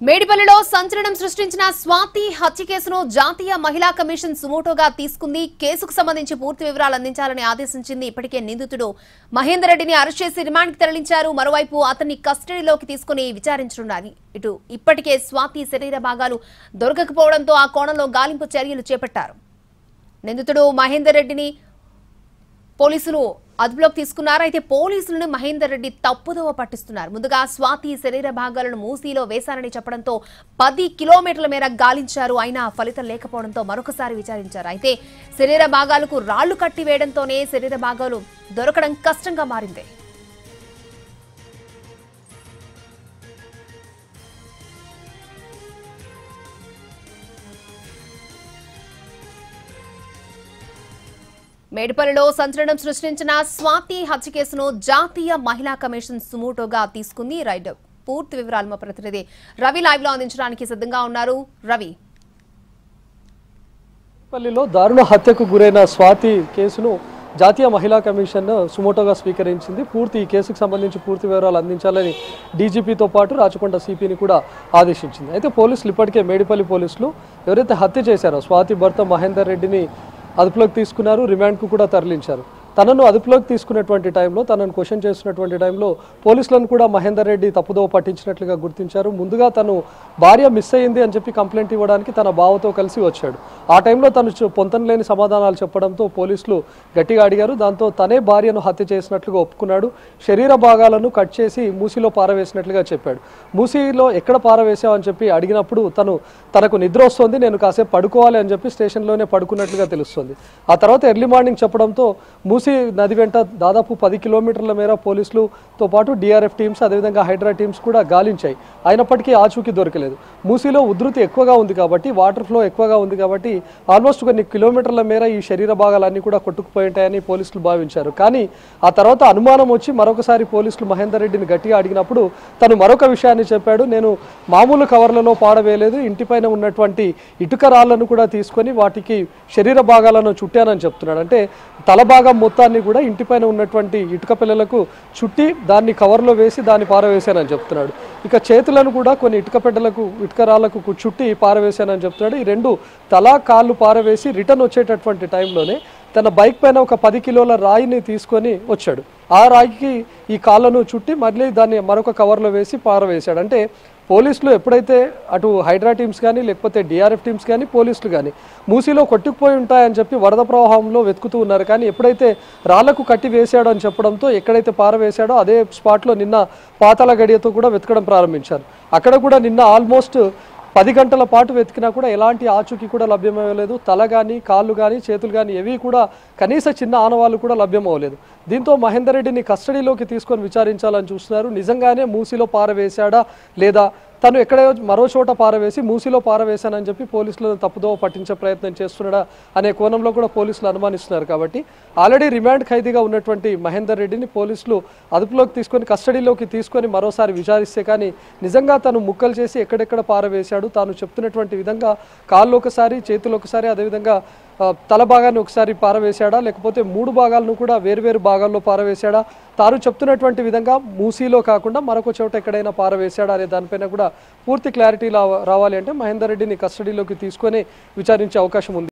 మేడిపల్లిలో సంచలనం సృష్టించిన స్వాతి హత్య కేసును జాతీయ మహిళా కమిషన్ సుమోటోగా తీసుకుంది. కేసుకు సంబంధించి పూర్తి వివరాలు అందించాలని ఆదేశించింది. ఇప్పటికే నిందితుడు మహేందర్ రెడ్డిని అరెస్ట్ చేసి రిమాండ్కి తరలించారు. మరోవైపు అతన్ని కస్టడీలోకి తీసుకుని విచారించనున్నారు. ఇటు ఇప్పటికే స్వాతి శరీర భాగాలు దొరకకపోవడంతో ఆ కోణంలో గాలింపు చర్యలు చేపట్టారు. నిందితుడు మహేందర్ రెడ్డిని పోలీసులు అదుపులోకి తీసుకున్నారు. అయితే పోలీసులను మహేందర్ రెడ్డి తప్పుదోవ పట్టిస్తున్నారు. ముందుగా స్వాతి శరీర భాగాలను మూసీలో వేశారని చెప్పడంతో 10 కిలోమీటర్ల మేర గాలించారు. అయినా ఫలితం లేకపోవడంతో మరొకసారి విచారించారు. అయితే శరీర భాగాలకు రాళ్లు కట్టి వేయడంతోనే శరీర భాగాలు దొరకడం కష్టంగా మారింది. మేడిపల్లిలో సంచలనం సృష్టించిన స్వాతి హత్య కేసును జాతీయ మహిళా కమిషన్ సుమోటోగా తీసుకుంది. రైట్, పూర్తి వివరాలు మా ప్రతినిధి రవి లైవ్ లో అందించడానికి సిద్ధంగా ఉన్నారు. రవి, మేడిపల్లిలో దారుణ హత్యకు గురైన స్వాతి కేసును జాతీయ మహిళా కమిషన్ సుమోటోగా స్వీకరించింది. ఈ కేసుకు సంబంధించి పూర్తి వివరాలు అందించాలని డీజీపీతో పాటు రాచకొండ సిపిని కూడా ఆదేశించింది. అయితే పోలీసులు ఇప్పటికే మేడిపల్లి పోలీసులు ఎవరైతే హత్య చేశారో స్వాతి భర్త మహేందర్ రెడ్డిని అదుపులోకి తీసుకున్నారు, రిమాండ్కు కూడా తరలించారు. తనను అదుపులోకి తీసుకున్నటువంటి టైంలో, తనను క్వశ్చన్ చేస్తున్నటువంటి టైంలో పోలీసులను కూడా మహేందర్ రెడ్డి తప్పుదోవ పట్టించినట్లుగా గుర్తించారు. ముందుగా తను భార్య మిస్ అయ్యింది అని చెప్పి కంప్లైంట్ ఇవ్వడానికి తన బావతో కలిసి వచ్చాడు. ఆ టైంలో తను పొంతనలేని సమాధానాలు చెప్పడంతో పోలీసులు గట్టిగా అడిగారు. దాంతో తనే భార్యను హత్య చేసినట్లుగా ఒప్పుకున్నాడు. శరీర భాగాలను కట్ చేసి మూసీలో పారవేసినట్లుగా చెప్పాడు. మూసీలో ఎక్కడ పారవేసావని చెప్పి అడిగినప్పుడు తనకు నిద్ర వస్తుంది, నేను కాసేపు పడుకోవాలి అని చెప్పి స్టేషన్లోనే పడుకున్నట్లుగా తెలుస్తుంది. ఆ తర్వాత ఎర్లీ మార్నింగ్ చెప్పడంతో మూసీ నది వెంట దాదాపు 10 కిలోమీటర్ల మేర పోలీసులతో పాటు డిఆర్ఎఫ్ టీమ్స్, అదేవిధంగా హైడ్రా టీమ్స్ కూడా గాలించాయి. అయినప్పటికీ ఆచూకీ దొరకలేదు. మూసీలో ఉధృతి ఎక్కువగా ఉంది కాబట్టి, వాటర్ ఫ్లో ఎక్కువగా ఉంది కాబట్టి ఆల్మోస్ట్ కొన్ని కిలోమీటర్ల మేర ఈ శరీర భాగాలన్నీ కూడా కొట్టుకుపోయి ఉంటాయని పోలీసులు భావించారు. కానీ ఆ తర్వాత అనుమానం వచ్చి మరొకసారి పోలీసులు మహేందర్ రెడ్డిని గట్టిగా అడిగినప్పుడు తను మరొక విషయాన్ని చెప్పాడు. నేను మామూలు కవర్లలో పాడవేయలేదు, ఇంటిపైన ఉన్నటువంటి ఇటుక రాళ్లను కూడా తీసుకొని వాటికి శరీర భాగాలను చుట్టానని చెప్తున్నాడు. అంటే తల భాగం మొత్తాన్ని కూడా ఇంటిపైన ఉన్నటువంటి ఇటుక పిల్లలకు చుట్టి దాన్ని కవర్లో వేసి దాన్ని పారవేశానని చెప్తున్నాడు. ఇక చేతులను కూడా కొన్ని ఇటుక రాళ్లకు చుట్టి పారవేశానని చెప్తున్నాడు. ఈ రెండు తలా కాళ్ళు పారవేసి రిటర్న్ వచ్చేటటువంటి టైంలోనే తన బైక్ పైన ఒక 10 కిలోల రాయిని తీసుకొని వచ్చాడు. ఆ రాయికి ఈ కాళ్ళను చుట్టి మళ్ళీ దాన్ని మరొక కవర్లో వేసి పారవేశాడు. అంటే పోలీసులు ఎప్పుడైతే అటు హైడ్రా టీమ్స్ కానీ లేకపోతే డిఆర్ఎఫ్ టీమ్స్ కానీ పోలీసులు కానీ మూసీలో కొట్టుకుపోయి ఉంటాయని చెప్పి వరద ప్రవాహంలో వెతుకుతూ ఉన్నారు. కానీ ఎప్పుడైతే రాళ్లకు కట్టి వేశాడో అని చెప్పడంతో ఎక్కడైతే పారవేశాడో అదే స్పాట్లో నిన్న పాతాళ గడియతో కూడా వెతకడం ప్రారంభించారు. అక్కడ కూడా నిన్న ఆల్మోస్ట్ 10 గంటల పాటు వెతికినా కూడా ఎలాంటి ఆచూకీ కూడా లభ్యమవ్వలేదు. తల కానీ కాళ్ళు కానీ చేతులు కానీ ఏవి కూడా కనీస చిన్న ఆనవాళ్ళు కూడా లభ్యమవ్వలేదు. దీంతో మహేందర్ రెడ్డిని కస్టడీలోకి తీసుకొని విచారించాలని చూస్తున్నారు. నిజంగానే మూసీలో పారవేశాడా లేదా తను ఎక్కడ మరో చోట పారవేసి మూసీలో పారవేశానని చెప్పి పోలీసులను తప్పుదోవ పట్టించే ప్రయత్నం చేస్తున్నాడా అనే కోణంలో కూడా పోలీసులు అనుమానిస్తున్నారు. కాబట్టి ఆల్రెడీ రిమాండ్ ఖైదీగా ఉన్నటువంటి మహేందర్ రెడ్డిని పోలీసులు అదుపులోకి తీసుకొని కస్టడీలోకి తీసుకొని మరోసారి విచారిస్తే కానీ నిజంగా తను ముక్కలు చేసి ఎక్కడెక్కడ పారవేశాడు, తాను చెప్తున్నటువంటి విధంగా కాళ్ళు ఒకసారి చేతులు ఒకసారి అదేవిధంగా తల భాగాన్ని ఒకసారి పారవేశాడా లేకపోతే 3 భాగాలను కూడా వేరువేరు భాగాల్లో పారవేశాడా, తాను చెప్తున్నటువంటి విధంగా మూసీలో కాకుండా మరొక చోట ఎక్కడైనా పారవేశాడా అనే దానిపైన కూడా పూర్తి క్లారిటీ రావాలి అంటే మహేందర్ రెడ్డిని కస్టడీలోకి తీసుకొని విచారించే అవకాశం ఉంది.